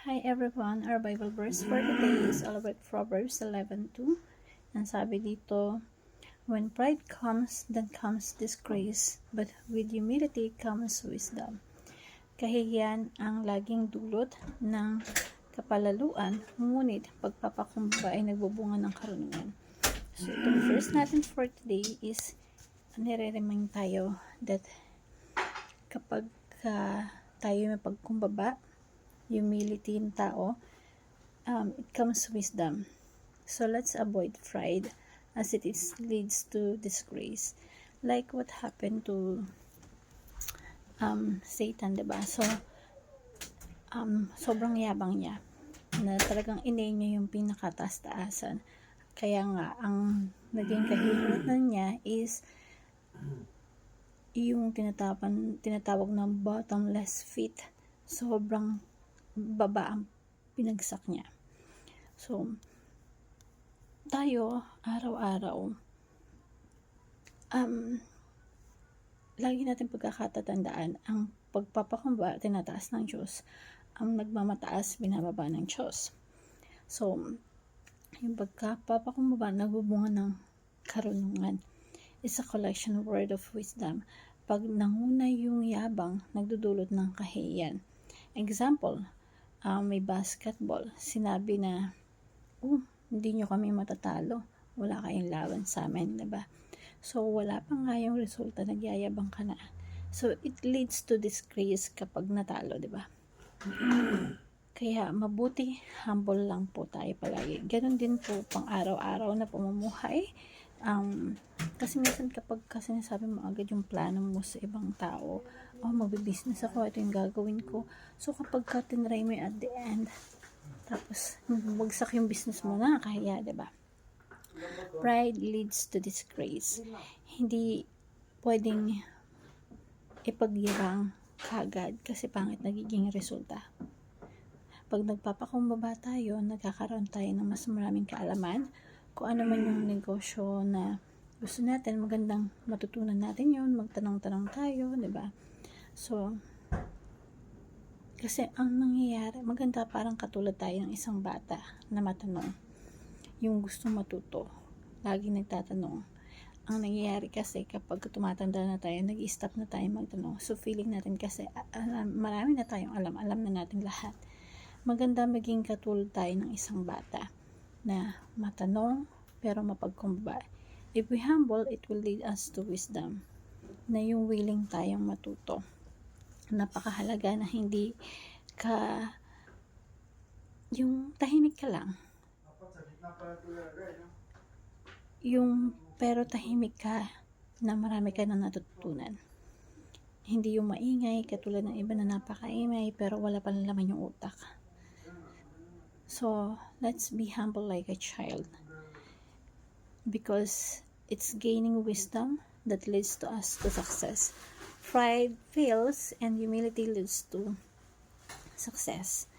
Hi everyone, our Bible verse for today is all about Proverbs 11:2. And sabi dito, when pride comes, then comes disgrace, but with humility comes wisdom. Kahihiyan ang laging dulot ng kapalaluan, ngunit pagpapakumbaba ay nagbubunga ng karunungan. So itong verse natin for today is nire-remind tayo that kapag tayo may pagkumbaba, humility ng tao, it comes wisdom. So let's avoid pride as it leads to disgrace. Like what happened to Satan, diba? So, sobrang yabang niya na talagang inay niya yung pinakataas-taasan. Kaya nga, ang naging kahihinatan niya is yung tinatawag ng bottomless pit. Sobrang baba ang pinagsak niya. So, tayo, araw-araw, lagi natin pagkakatatandaan, ang pagpapakumbaba, tinataas ng Diyos. Ang nagmamataas, binababa ng Diyos. So, yung pagpapakumbaba, nagbubunga ng karunungan. It's a collection of word of wisdom. Pag nanguna yung yabang, nagdudulot ng kahihiyan. Example, may basketball. Sinabi na, hindi nyo kami matatalo. Wala kayong laban sa amin, diba? So, wala pa nga yung resulta, nagyayabang ka na. So, it leads to disgrace kapag natalo, diba? Kaya, mabuti, humble lang po tayo palagi. Ganon din po pang araw-araw na pamumuhay. Kasi minsan kapag sinasabi mo agad yung plano mo sa ibang tao, magbe-business ako, ito yung gagawin ko. So kapag tinry mo at the end, tapos bumagsak yung business mo, nakakahiya, diba? Pride leads to disgrace. Hindi pwedeng ipagyabang kagad kasi pangit nagiging resulta. Pag nagpapakumbaba tayo, nagkakaroon tayo ng mas maraming kaalaman. Kung ano man yung negosyo na gusto natin, magandang matutunan natin yun, magtanong-tanong tayo, diba? So, kasi ang nangyayari, maganda parang katulad tayo ng isang bata na matanong. Yung gusto matuto, lagi nagtatanong. Ang nangyayari kasi kapag tumatanda na tayo, nag-i-stop na tayo magtanong. So, feeling natin kasi marami na tayong alam na natin lahat. Maganda maging katulad tayo ng isang bata na matanong pero mapagkumbaba. If we humble, it will lead us to wisdom. Na yung willing tayong matuto. Napakahalaga na hindi ka yung tahimik ka lang. Pero tahimik ka na marami ka na natutunan. Hindi yung maingay katulad ng iba na napakaingay pero wala pa laman yung utak. So, let's be humble like a child. Because it's gaining wisdom that leads to us to success. Pride fails and humility leads to success.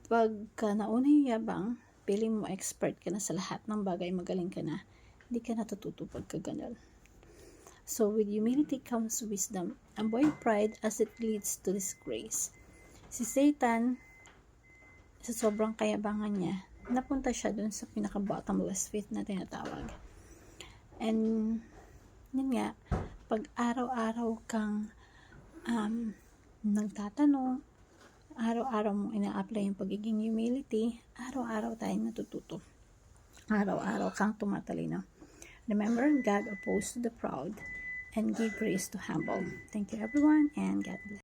Pagka nauna yung yabang, feeling mo expert ka na sa lahat ng bagay, magaling ka na, hindi ka natututo pagka ganun. So, with humility comes wisdom. Avoid pride as it leads to disgrace. Si Satan, sa sobrang kayabangan niya, napunta siya dun sa pinaka-bottomless pit na tinatawag. And, yun nga, pag araw-araw kang nagtatanong, araw-araw mong ina-apply yung pagiging humility, araw-araw tayong natututo. Araw-araw kang tumatalino. Remember, God opposed to the proud and give grace to humble. Thank you everyone and God bless.